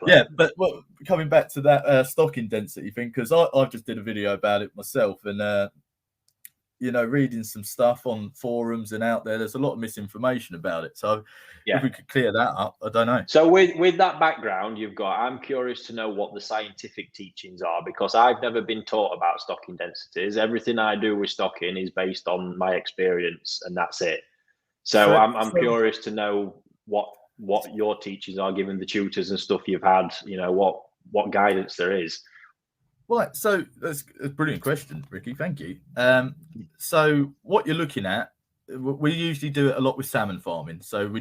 exactly. Yeah, but coming back to that stocking density thing, because I just did a video about it myself, and reading some stuff on forums and out there's a lot of misinformation about it. So if we could clear that up, I don't know. So with that background you've got, I'm curious to know what the scientific teachings are, because I've never been taught about stocking densities. Everything I do with stocking is based on my experience, and that's it. So I'm curious to know what your teachings are, given the tutors and stuff you've had, what guidance there is. Right, so that's a brilliant question, Ricky. Thank you. So what you're looking at, we usually do it a lot with salmon farming. So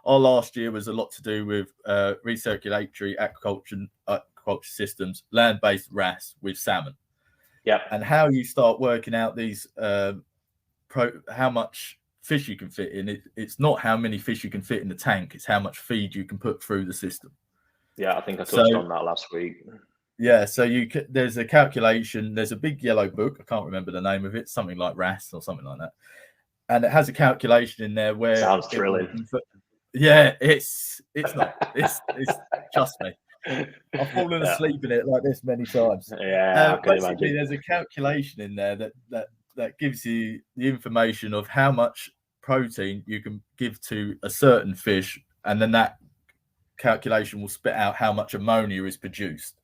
our last year was a lot to do with recirculatory aquaculture systems, land-based RAS with salmon. Yeah. And how you start working out these how much fish you can fit in. It's not how many fish you can fit in the tank, it's how much feed you can put through the system. Yeah, I think I touched on that last week. Yeah, so there's a calculation. There's a big yellow book. I can't remember the name of it. Something like RAS or something like that. And it has a calculation in there where sounds thrilling. Yeah, it's not. It's trust me. I've fallen asleep in it like this many times. Yeah, I can basically, imagine. There's a calculation in there that gives you the information of how much protein you can give to a certain fish, and then that calculation will spit out how much ammonia is produced.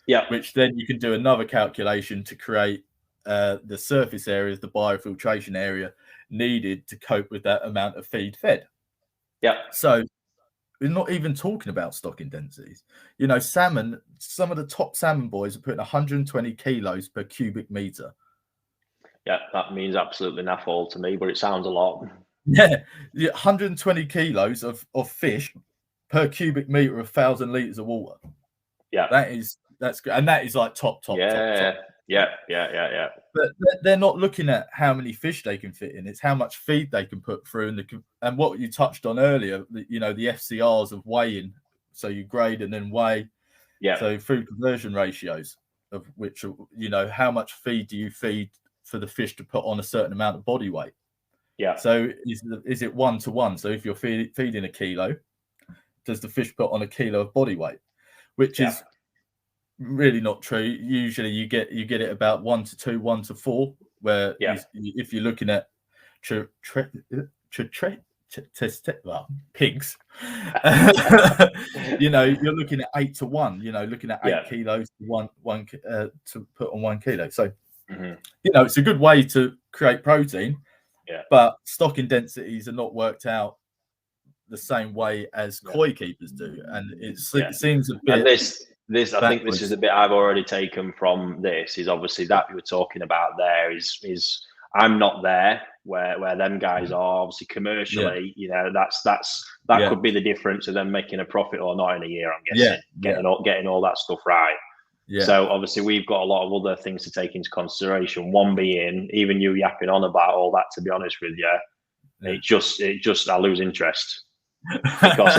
Yeah. Which then you can do another calculation to create the surface areas, the biofiltration area needed to cope with that amount of feed fed. Yeah. So we're not even talking about stocking densities. Salmon, some of the top salmon boys are putting 120 kilos per cubic meter. Yeah, that means absolutely naff all to me, but it sounds a lot. Yeah, 120 kilos of fish per cubic meter of 1,000 liters of water. Yeah. That's good. And that is like top. Yeah. But they're not looking at how many fish they can fit in. It's how much feed they can put through, and what you touched on earlier, the FCRs of weighing. So you grade and then weigh. Yeah. So food conversion ratios, of which, how much feed do you feed for the fish to put on a certain amount of body weight? Yeah. So is it 1-to-1? So if you're feeding a kilo, does the fish put on a kilo of body weight? Which is really not true. Usually you get it about 1-to-2, 1-to-4, where if you're looking at pigs, you're looking at 8-to-1, looking at 8 kilos to put on 1 kilo. So it's a good way to create protein, but stocking densities are not worked out the same way as koi keepers do, and it seems a bit. And I think this is a bit I've already taken from this, is obviously that you were talking about there is I'm not there where them guys are. Obviously commercially, that could be the difference of them making a profit or not in a year, I'm guessing. Getting all that stuff right. Yeah. So obviously we've got a lot of other things to take into consideration. One being, even you yapping on about all that, to be honest with you, it just I lose interest. Because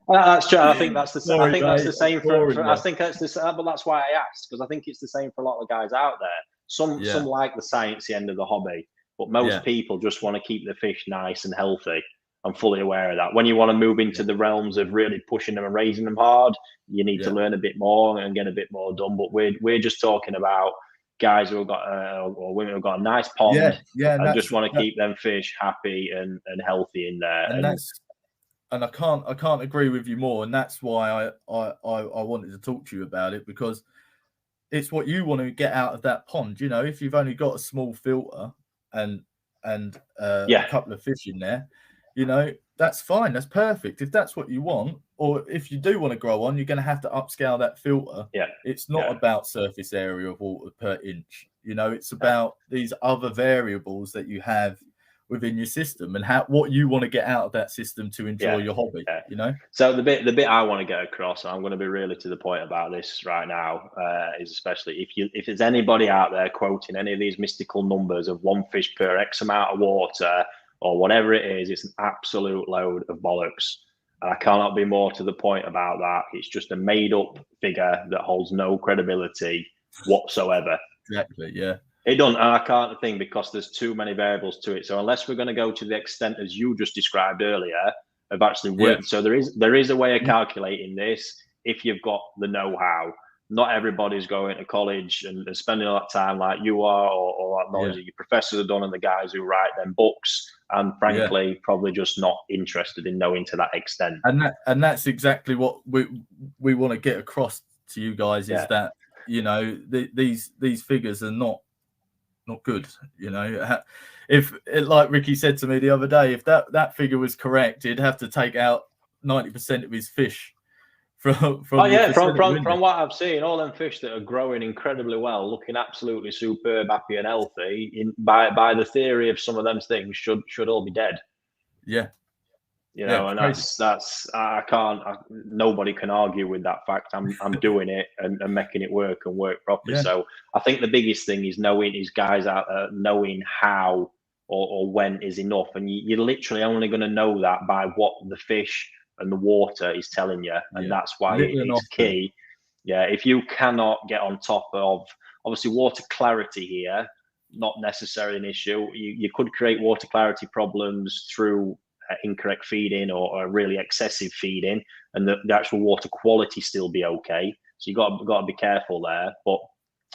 that's true. I think that's the same. I think that's the same for I think that's the. But that's why I asked, because I think it's the same for a lot of guys out there. Some like the sciencey end of the hobby, but most people just want to keep the fish nice and healthy. I'm fully aware of that. When you want to move into the realms of really pushing them and raising them hard, you need to learn a bit more and get a bit more done. But we're just talking about guys who have got or women who've got a nice pond and just want to keep them fish happy and healthy in there. And I can't agree with you more. And that's why I wanted to talk to you about it, because it's what you want to get out of that pond. If you've only got a small filter and a couple of fish in there, that's fine. That's perfect. If that's what you want, or if you do want to grow on, you're going to have to upscale that filter. Yeah. It's not about surface area of water per inch. It's about these other variables that you have within your system and what you want to get out of that system to enjoy your hobby. So the bit I want to get across, and I'm going to be really to the point about this right now, is especially if there's anybody out there quoting any of these mystical numbers of one fish per X amount of water or whatever it is, it's an absolute load of bollocks. And I cannot be more to the point about that. It's just a made up figure that holds no credibility whatsoever. Exactly. Yeah. It doesn't. I can't think, because there's too many variables to it. So unless we're going to go to the extent as you just described earlier of actually working, so there is a way of calculating this. if you've got the know-how. Not everybody's going to college and spending all that time like you are, or that knowledge that your professors have done, and the guys who write them books, and frankly, probably just not interested in knowing to that extent. And that's exactly what we want to get across to you guys, is that, you know, these figures are not good. You know, if, like Ricky said to me the other day, if that figure was correct, he'd have to take out 90% of his fish from what I've seen, all them fish that are growing incredibly well, looking absolutely superb, happy and healthy, by the theory of some of them things, should all be dead. Yeah. You know, and that's nobody can argue with that fact. I'm doing it and making it work and work properly. So I think the biggest thing is knowing his guys out there, knowing how or when is enough. And you're literally only going to know that by what the fish and the water is telling you. And that's why it's key. Yeah. If you cannot get on top of, obviously, water clarity here, not necessarily an issue. You could create water clarity problems through incorrect feeding or really excessive feeding, and the actual water quality still be okay. So you got to be careful there, but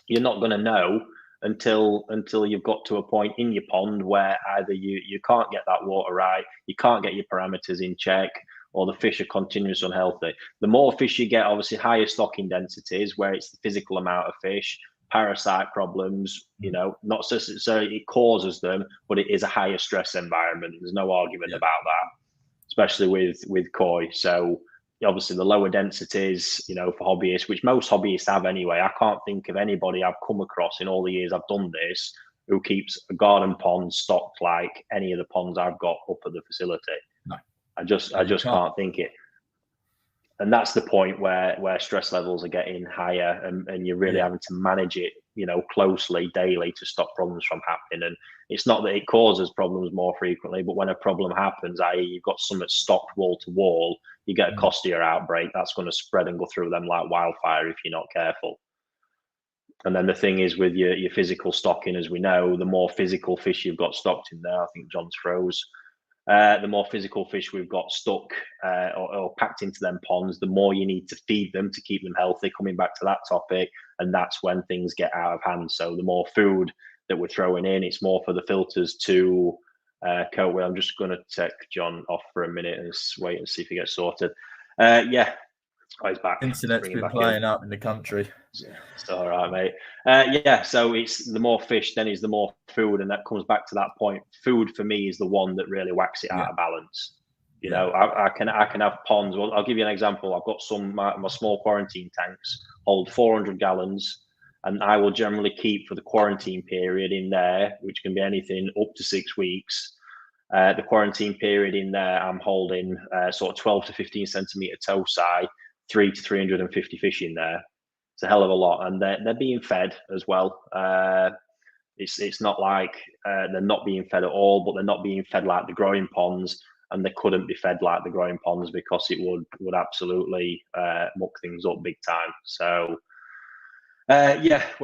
you're not going to know until you've got to a point in your pond where either you can't get that water right, you can't get your parameters in check, or the fish are continuously unhealthy. The more fish you get, obviously higher stocking densities, where it's the physical amount of fish, parasite problems, you know, not so it causes them, but it is a higher stress environment. There's no argument about that, especially with koi. So obviously the lower densities, you know, for hobbyists, which most hobbyists have anyway. I can't think of anybody I've come across in all the years I've done this who keeps a garden pond stocked like any of the ponds I've got up at the facility. No. I just can't think it. And that's the point where stress levels are getting higher, and you're really having to manage it, you know, closely daily to stop problems from happening. And it's not that it causes problems more frequently, but when a problem happens, i.e. you've got something stocked wall to wall, you get a costier outbreak, that's going to spread and go through them like wildfire if you're not careful. And then the thing is with your physical stocking, as we know, the more physical fish you've got stocked in there, I think John's froze. The more physical fish we've got stuck or packed into them ponds, the more you need to feed them to keep them healthy, coming back to that topic. And that's when things get out of hand. So the more food that we're throwing in, it's more for the filters to cope with. I'm just going to take John off for a minute and wait and see if he gets sorted. He's back. Internet's been playing up in the country. It's all right, mate. So it's the more fish, then is the more food, and that comes back to that point. Food for me is the one that really whacks it out of balance. You know, I can have ponds. Well, I'll give you an example. I've got my small quarantine tanks hold 400 gallons, and I will generally keep for the quarantine period in there, which can be anything up to 6 weeks. The quarantine period in there, I'm holding sort of 12 to 15 centimeter tosi, 300 to 350 fish in there. It's a hell of a lot, and they're being fed as well. It's not like they're not being fed at all, but they're not being fed like the growing ponds, and they couldn't be fed like the growing ponds because it would absolutely muck things up big time. So we're